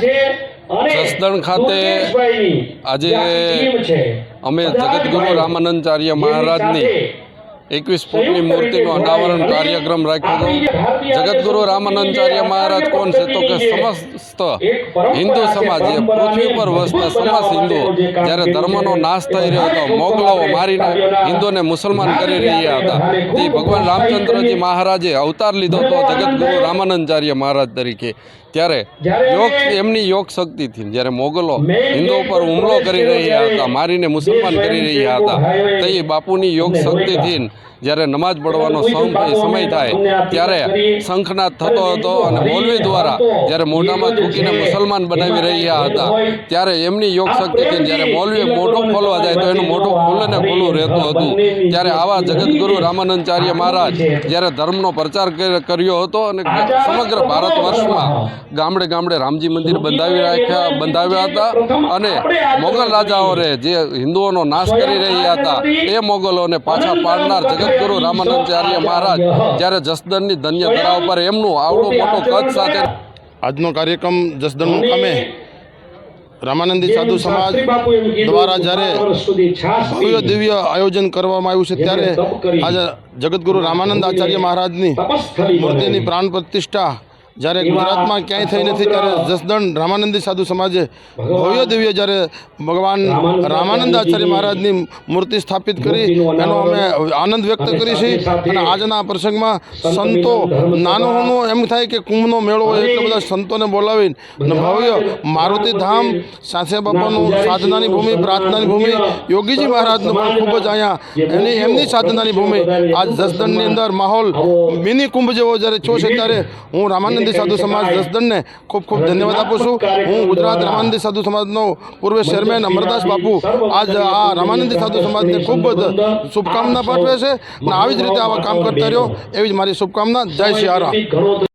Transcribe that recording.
જસદણ ખાતે આજે અમે જગતગુરુ રામાનંદાચાર્ય મહારાજની 21 ફૂટની મૂર્તિનું અનાવરણ કાર્યક્રમ રાખ્યો હતો। જગતગુરુ રામાનંદાચાર્ય મહારાજ કોણ છે તો કે સમસ્ત હિન્દુ સમાજ, જે પૃથ્વી પર વસતા સમસ્ત હિન્દુઓ જ્યારે ધર્મનો નાશ થઈ રહ્યો હતો, મોગલો મારીને હિન્દુઓને મુસલમાન કરી રહ્યા હતા, તે ભગવાન રામચંદ્રજી મહારાજે અવતાર લીધો હતો જગતગુરુ રામાનંદાચાર્ય મહારાજ તરીકે। ત્યારે એમની યોગ શક્તિથી જ્યારે મોગલો હિન્દુઓ પર હુમલો કરી રહ્યા હતા, મારીને મુસલમાન કરી રહ્યા હતા, તે બાપુની યોગ શક્તિથી જ્યારે નમાજ પઢવાનો સમય થાય ત્યારે શંખનાદ થતો હતો અને મૌલવી દ્વારા જ્યારે મોઢામાં થૂકીને મુસલમાન બનાવી રહ્યા હતા, ત્યારે એમની યોગ શક્તિથી જ્યારે મૌલવી મોઢું ખોલવા જાય તો એનું મોઢું ખુલ્લે ને ખુલ્લું રહેતું હતું। ત્યારે આવા જગતગુરુ રામાનંદાચાર્ય મહારાજ જ્યારે ધર્મનો પ્રચાર કર્યો હતો અને સમગ્ર ભારત વર્ષમાં ગામડે ગામડે રામજી મંદિર બંધાવ્યા હતા અને મોગલ રાજાઓને જે હિન્દુઓનો નાશ કરી રહ્યા હતા એ મોગલોને પાછા પાડનાર જગતગુરુ રામાનંદાચાર્ય મહારાજ જ્યારે જસદણની ધન્ય ધરાવ પર એમનું આવડું મોટું કદ સાથે આજનો કાર્યક્રમ જસદણ મુકામે રામાનંદી સાધુ સમાજ દ્વારા જ્યારે ભવ્ય દિવ્ય આયોજન કરવામાં આવ્યું છે, ત્યારે આજે જગતગુરુ રામાનંદાચાર્ય મહારાજની મૂર્તિની પ્રાણ પ્રતિષ્ઠા જ્યારે ગુજરાતમાં ક્યાંય થઈ નથી, ત્યારે જસદણ રામાનંદી સાધુ સમાજે ભવ્ય દિવ્ય જ્યારે ભગવાન રામાનંદાચાર્ય મહારાજની મૂર્તિ સ્થાપિત કરી એનો અમે આનંદ વ્યક્ત કરી છે। અને આજના પ્રસંગમાં સંતો નાનું એમ થાય કે કુંભનો મેળો હોય એટલે બધા સંતોને બોલાવીને ભવ્ય મારુતિ ધામ સાંસે બાપાનું સાધનાની ભૂમિ, પ્રાર્થનાની ભૂમિ, યોગીજી મહારાજનું પણ ખૂબ જ અહીંયા એમની સાધનાની ભૂમિ આજ જસદણની અંદર માહોલ મિની કુંભ જેવો જ્યારે થયો છે, ત્યારે હું રામાનંદી સાધુ સમાજ જસદણને ખૂબ ખૂબ ધન્યવાદ આપું છું। હું ગુજરાત રામાનંદી સાધુ સમાજનો પૂર્વ ચેરમેન અમરદાસ બાપુ આજ આ રામાનંદી સાધુ સમાજને ખૂબ જ શુભકામના પાઠવે છે અને આવી જ રીતે આવા કામ કરતા રહ્યો એવી જ મારી શુભકામના। જય સિયારામ।